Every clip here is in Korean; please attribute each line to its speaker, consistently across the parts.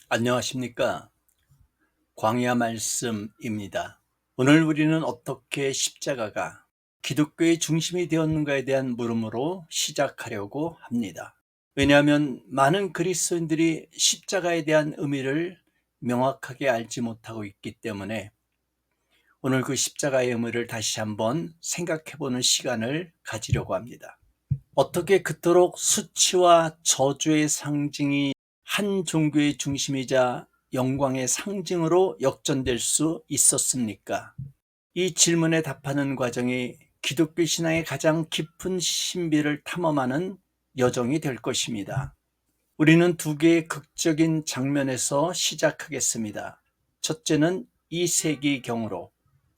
Speaker 1: 안녕하십니까? 광야 말씀입니다. 오늘 우리는 어떻게 십자가가 기독교의 중심이 되었는가에 대한 물음으로 시작하려고 합니다. 왜냐하면 많은 그리스도인들이 십자가에 대한 의미를 명확하게 알지 못하고 있기 때문에 오늘 그 십자가의 의미를 다시 한번 생각해보는 시간을 가지려고 합니다. 어떻게 그토록 수치와 저주의 상징이 한 종교의 중심이자 영광의 상징으로 역전될 수 있었습니까? 이 질문에 답하는 과정이 기독교 신앙의 가장 깊은 신비를 탐험하는 여정이 될 것입니다. 우리는 두 개의 극적인 장면에서 시작하겠습니다. 첫째는 2세기경으로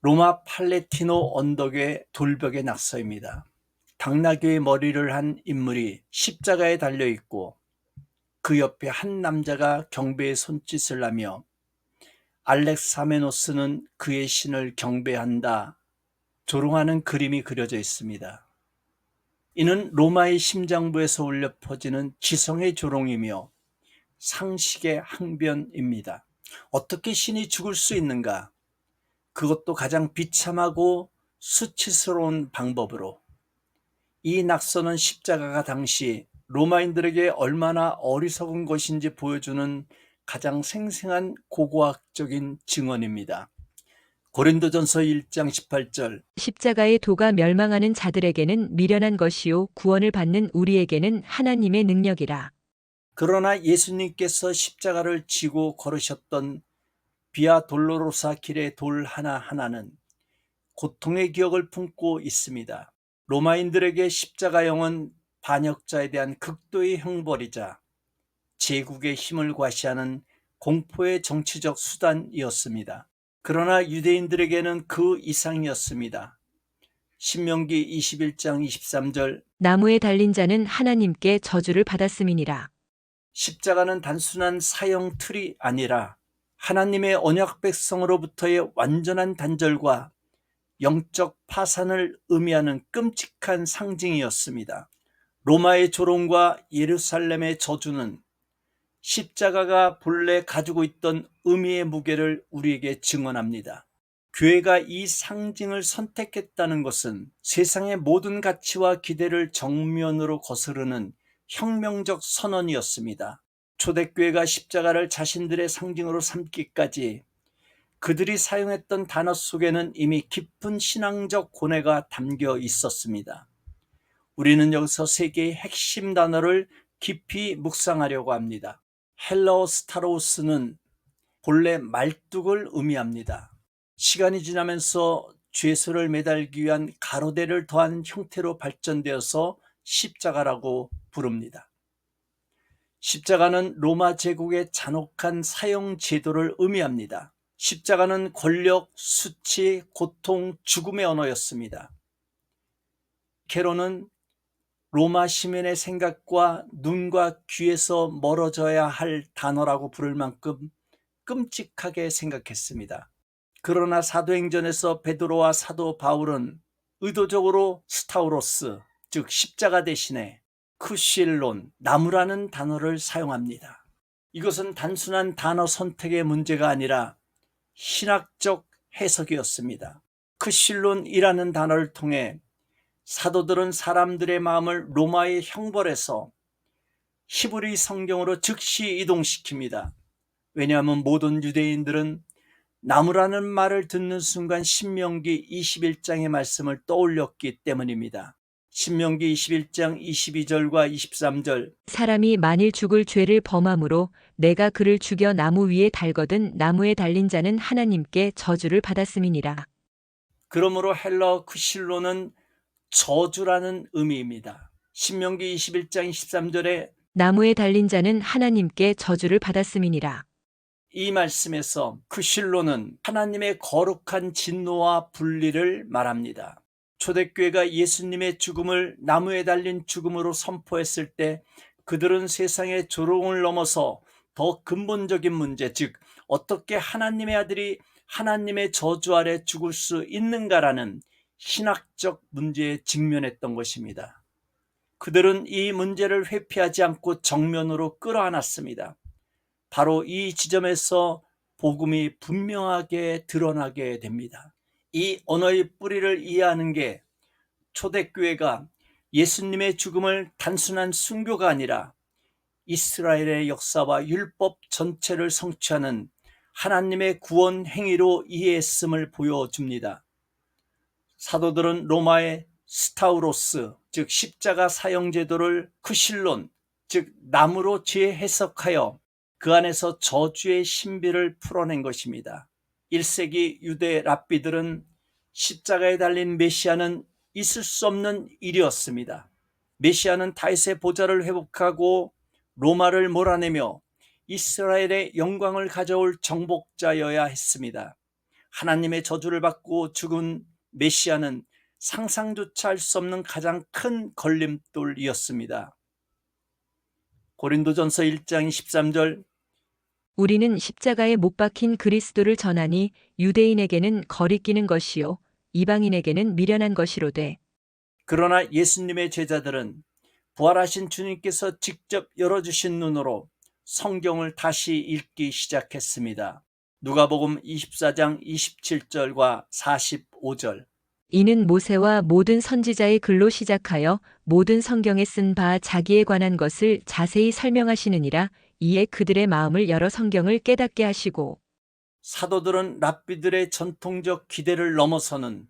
Speaker 1: 로마 팔레티노 언덕의 돌벽의 낙서입니다. 당나귀의 머리를 한 인물이 십자가에 달려있고 그 옆에 한 남자가 경배의 손짓을 하며 알렉사메노스는 그의 신을 경배한다 조롱하는 그림이 그려져 있습니다. 이는 로마의 심장부에서 울려 퍼지는 지성의 조롱이며 상식의 항변입니다. 어떻게 신이 죽을 수 있는가? 그것도 가장 비참하고 수치스러운 방법으로. 이 낙서는 십자가가 당시 로마인들에게 얼마나 어리석은 것인지 보여주는 가장 생생한 고고학적인 증언입니다. 고린도전서 1장 18절
Speaker 2: 십자가의 도가 멸망하는 자들에게는 미련한 것이요 구원을 받는 우리에게는 하나님의 능력이라.
Speaker 1: 그러나 예수님께서 십자가를 지고 걸으셨던 비아 돌로로사 길의 돌 하나하나는 고통의 기억을 품고 있습니다. 로마인들에게 십자가형은 반역자에 대한 극도의 형벌이자 제국의 힘을 과시하는 공포의 정치적 수단이었습니다. 그러나 유대인들에게는 그 이상이었습니다. 신명기 21장 23절
Speaker 2: 나무에 달린 자는 하나님께 저주를 받았음이니라.
Speaker 1: 십자가는 단순한 사형 틀이 아니라 하나님의 언약 백성으로부터의 완전한 단절과 영적 파산을 의미하는 끔찍한 상징이었습니다. 로마의 조롱과 예루살렘의 저주는 십자가가 본래 가지고 있던 의미의 무게를 우리에게 증언합니다. 교회가 이 상징을 선택했다는 것은 세상의 모든 가치와 기대를 정면으로 거스르는 혁명적 선언이었습니다. 초대교회가 십자가를 자신들의 상징으로 삼기까지 그들이 사용했던 단어 속에는 이미 깊은 신앙적 고뇌가 담겨 있었습니다. 우리는 여기서 세 개의 핵심 단어를 깊이 묵상하려고 합니다. 헬라어 스타로스는 본래 말뚝을 의미합니다. 시간이 지나면서 죄수를 매달기 위한 가로대를 더한 형태로 발전되어서 십자가라고 부릅니다. 십자가는 로마 제국의 잔혹한 사형 제도를 의미합니다. 십자가는 권력, 수치, 고통, 죽음의 언어였습니다. 캐로는 로마 시민의 생각과 눈과 귀에서 멀어져야 할 단어라고 부를 만큼 끔찍하게 생각했습니다. 그러나 사도행전에서 베드로와 사도 바울은 의도적으로 스타우로스, 즉 십자가 대신에 크실론, 나무라는 단어를 사용합니다. 이것은 단순한 단어 선택의 문제가 아니라 신학적 해석이었습니다. 크실론이라는 단어를 통해 사도들은 사람들의 마음을 로마의 형벌에서 히브리 성경으로 즉시 이동시킵니다. 왜냐하면 모든 유대인들은 나무라는 말을 듣는 순간 신명기 21장의 말씀을 떠올렸기 때문입니다. 신명기 21장 22절과 23절
Speaker 2: 사람이 만일 죽을 죄를 범함으로 내가 그를 죽여 나무 위에 달거든 나무에 달린 자는 하나님께 저주를 받았음이니라.
Speaker 1: 그러므로 헬라어 크실로는 저주라는 의미입니다. 신명기 21장 23절에
Speaker 2: 나무에 달린 자는 하나님께 저주를 받았음이니라.
Speaker 1: 이 말씀에서 크실로는 하나님의 거룩한 진노와 분리를 말합니다. 초대교회가 예수님의 죽음을 나무에 달린 죽음으로 선포했을 때 그들은 세상의 조롱을 넘어서 더 근본적인 문제, 즉 어떻게 하나님의 아들이 하나님의 저주 아래 죽을 수 있는가라는 신학적 문제에 직면했던 것입니다. 그들은 이 문제를 회피하지 않고 정면으로 끌어안았습니다. 바로 이 지점에서 복음이 분명하게 드러나게 됩니다. 이 언어의 뿌리를 이해하는 게 초대교회가 예수님의 죽음을 단순한 순교가 아니라 이스라엘의 역사와 율법 전체를 성취하는 하나님의 구원 행위로 이해했음을 보여줍니다. 사도들은 로마의 스타우로스, 즉 십자가 사형 제도를 쿠실론, 즉 나무로 재해석하여 그 안에서 저주의 신비를 풀어낸 것입니다. 1세기 유대 랍비들은 십자가에 달린 메시아는 있을 수 없는 일이었습니다. 메시아는 다윗의 보좌를 회복하고 로마를 몰아내며 이스라엘의 영광을 가져올 정복자여야 했습니다. 하나님의 저주를 받고 죽은 메시아는 상상조차 할 수 없는 가장 큰 걸림돌이었습니다. 고린도전서 1장 23절
Speaker 2: 우리는 십자가에 못 박힌 그리스도를 전하니 유대인에게는 거리끼는 것이요 이방인에게는 미련한 것이로되
Speaker 1: 그러나 예수님의 제자들은 부활하신 주님께서 직접 열어주신 눈으로 성경을 다시 읽기 시작했습니다. 누가복음 24장 27절과 45절
Speaker 2: 이는 모세와 모든 선지자의 글로 시작하여 모든 성경에 쓴 바 자기에 관한 것을 자세히 설명하시느니라. 이에 그들의 마음을 열어 성경을 깨닫게 하시고
Speaker 1: 사도들은 랍비들의 전통적 기대를 넘어서는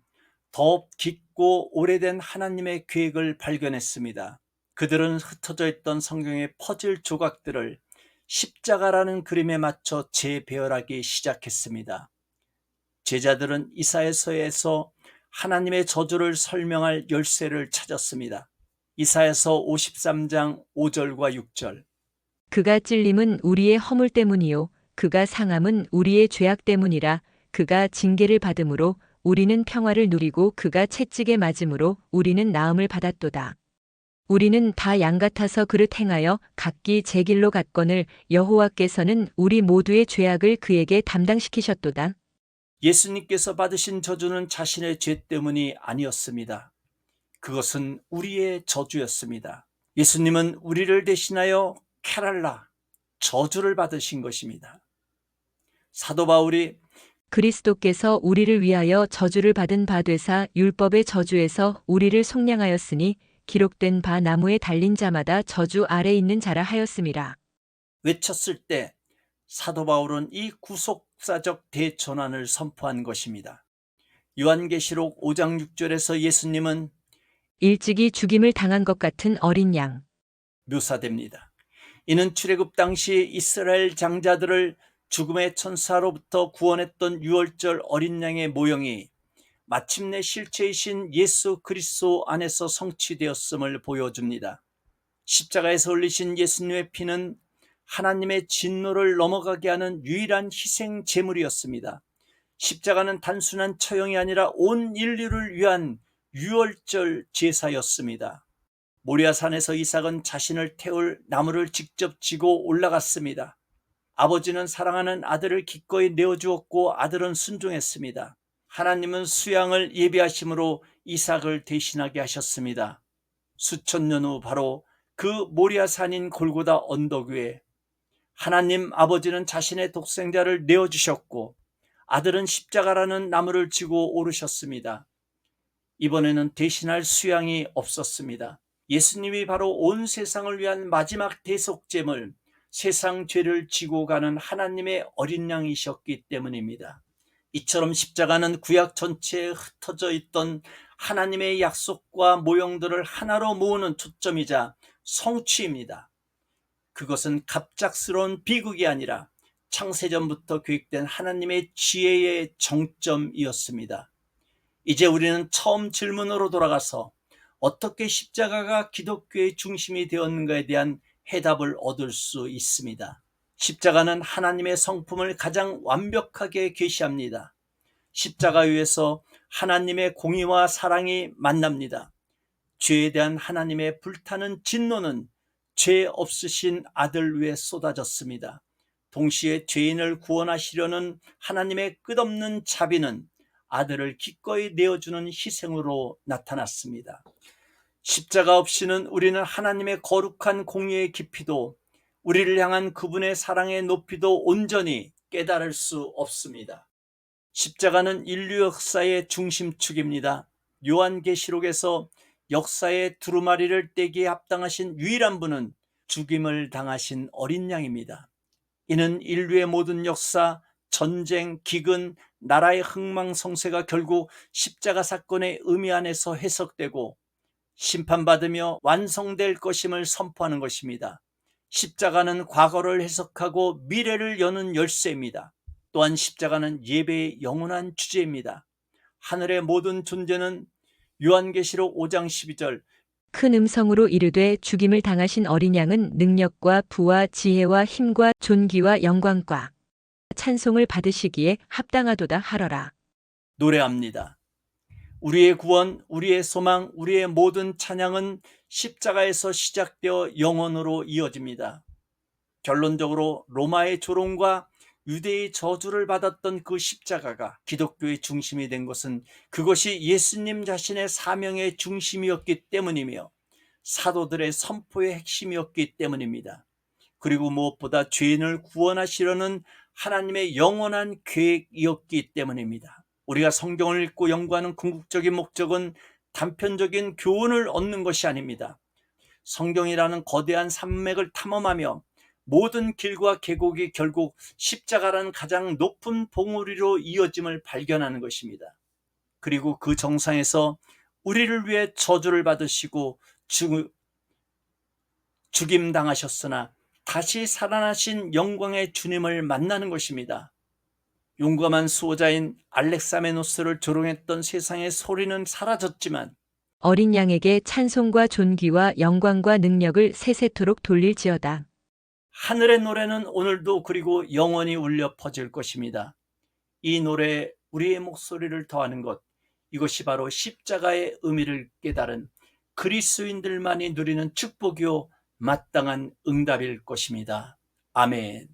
Speaker 1: 더 깊고 오래된 하나님의 계획을 발견했습니다. 그들은 흩어져 있던 성경의 퍼즐 조각들을 십자가라는 그림에 맞춰 재배열하기 시작했습니다. 제자들은 이사야서에서 하나님의 저주를 설명할 열쇠를 찾았습니다. 이사야서 53장 5절과 6절
Speaker 2: 그가 찔림은 우리의 허물 때문이요 그가 상함은 우리의 죄악 때문이라. 그가 징계를 받음으로 우리는 평화를 누리고 그가 채찍에 맞음으로 우리는 나음을 받았도다. 우리는 다 양 같아서 그릇 행하여 각기 제 길로 갔거늘 여호와께서는 우리 모두의 죄악을 그에게 담당시키셨도다.
Speaker 1: 예수님께서 받으신 저주는 자신의 죄 때문이 아니었습니다. 그것은 우리의 저주였습니다. 예수님은 우리를 대신하여 케랄라, 저주를 받으신 것입니다. 사도 바울이
Speaker 2: 그리스도께서 우리를 위하여 저주를 받은 바 되사 율법의 저주에서 우리를 속량하였으니 기록된 바 나무에 달린 자마다 저주 아래 있는 자라 하였음이라.
Speaker 1: 외쳤을 때 사도 바울은 이 구속사적 대전환을 선포한 것입니다. 요한계시록 5장 6절에서 예수님은
Speaker 2: 일찍이 죽임을 당한 것 같은 어린 양.
Speaker 1: 묘사됩니다. 이는 출애굽 당시 이스라엘 장자들을 죽음의 천사로부터 구원했던 유월절 어린 양의 모형이 마침내 실체이신 예수 그리스도 안에서 성취되었음을 보여줍니다. 십자가에서 흘리신 예수님의 피는 하나님의 진노를 넘어가게 하는 유일한 희생 제물이었습니다. 십자가는 단순한 처형이 아니라 온 인류를 위한 유월절 제사였습니다. 모리아산에서 이삭은 자신을 태울 나무를 직접 지고 올라갔습니다. 아버지는 사랑하는 아들을 기꺼이 내어주었고 아들은 순종했습니다. 하나님은 수양을 예비하심으로 이삭을 대신하게 하셨습니다. 수천 년 후 바로 그 모리아산인 골고다 언덕 위에 하나님 아버지는 자신의 독생자를 내어주셨고 아들은 십자가라는 나무를 지고 오르셨습니다. 이번에는 대신할 수양이 없었습니다. 예수님이 바로 온 세상을 위한 마지막 대속제물, 세상 죄를 지고 가는 하나님의 어린 양이셨기 때문입니다. 이처럼 십자가는 구약 전체에 흩어져 있던 하나님의 약속과 모형들을 하나로 모으는 초점이자 성취입니다. 그것은 갑작스러운 비극이 아니라 창세전부터 계획된 하나님의 지혜의 정점이었습니다. 이제 우리는 처음 질문으로 돌아가서 어떻게 십자가가 기독교의 중심이 되었는가에 대한 해답을 얻을 수 있습니다. 십자가는 하나님의 성품을 가장 완벽하게 계시합니다. 십자가 위에서 하나님의 공의와 사랑이 만납니다. 죄에 대한 하나님의 불타는 진노는 죄 없으신 아들 위에 쏟아졌습니다. 동시에 죄인을 구원하시려는 하나님의 끝없는 자비는 아들을 기꺼이 내어주는 희생으로 나타났습니다. 십자가 없이는 우리는 하나님의 거룩한 공의의 깊이도 우리를 향한 그분의 사랑의 높이도 온전히 깨달을 수 없습니다. 십자가는 인류 역사의 중심축입니다. 요한계시록에서 역사의 두루마리를 떼기에 합당하신 유일한 분은 죽임을 당하신 어린 양입니다. 이는 인류의 모든 역사, 전쟁, 기근, 나라의 흥망성쇠가 결국 십자가 사건의 의미 안에서 해석되고 심판받으며 완성될 것임을 선포하는 것입니다. 십자가는 과거를 해석하고 미래를 여는 열쇠입니다. 또한 십자가는 예배의 영원한 주제입니다. 하늘의 모든 존재는 요한계시록 5장 12절
Speaker 2: 큰 음성으로 이르되 죽임을 당하신 어린 양은 능력과 부와 지혜와 힘과 존귀와 영광과 찬송을 받으시기에 합당하도다 하러라.
Speaker 1: 노래합니다. 우리의 구원, 우리의 소망, 우리의 모든 찬양은 십자가에서 시작되어 영원으로 이어집니다. 결론적으로 로마의 조롱과 유대의 저주를 받았던 그 십자가가 기독교의 중심이 된 것은 그것이 예수님 자신의 사명의 중심이었기 때문이며 사도들의 선포의 핵심이었기 때문입니다. 그리고 무엇보다 죄인을 구원하시려는 하나님의 영원한 계획이었기 때문입니다. 우리가 성경을 읽고 연구하는 궁극적인 목적은 단편적인 교훈을 얻는 것이 아닙니다. 성경이라는 거대한 산맥을 탐험하며 모든 길과 계곡이 결국 십자가라는 가장 높은 봉우리로 이어짐을 발견하는 것입니다. 그리고 그 정상에서 우리를 위해 저주를 받으시고 죽임당하셨으나 다시 살아나신 영광의 주님을 만나는 것입니다. 용감한 수호자인 알렉사메노스를 조롱했던 세상의 소리는 사라졌지만
Speaker 2: 어린 양에게 찬송과 존귀와 영광과 능력을 세세토록 돌릴지어다.
Speaker 1: 하늘의 노래는 오늘도 그리고 영원히 울려 퍼질 것입니다. 이 노래에 우리의 목소리를 더하는 것, 이것이 바로 십자가의 의미를 깨달은 그리스도인들만이 누리는 축복이요 마땅한 응답일 것입니다. 아멘.